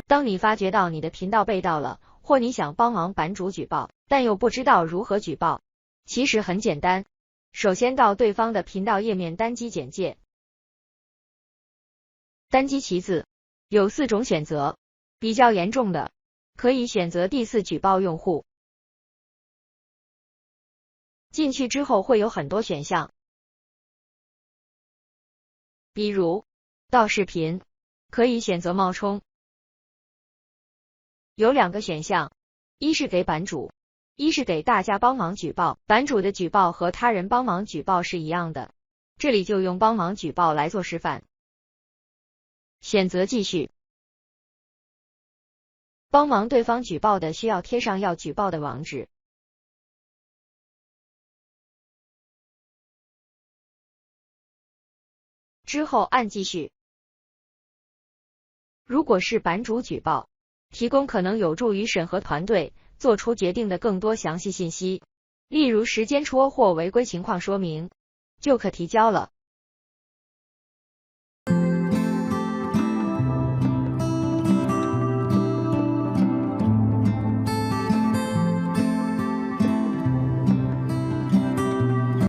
当你发觉到你的频道被盗了，或你想帮忙版主举报，但又不知道如何举报，其实很简单。首先到对方的频道页面单击简介，单击其字，有4种选择，比较严重的，可以选择第4举报用户。进去之后会有很多选项，比如盗视频，可以选择冒充。有2个选项，一是给版主，一是给大家帮忙举报。版主的举报和他人帮忙举报是一样的，这里就用帮忙举报来做示范。选择继续。帮忙对方举报的需要贴上要举报的网址。之后按继续。如果是版主举报，提供可能有助于审核团队做出决定的更多详细信息，例如时间戳或违规情况说明，就可提交了。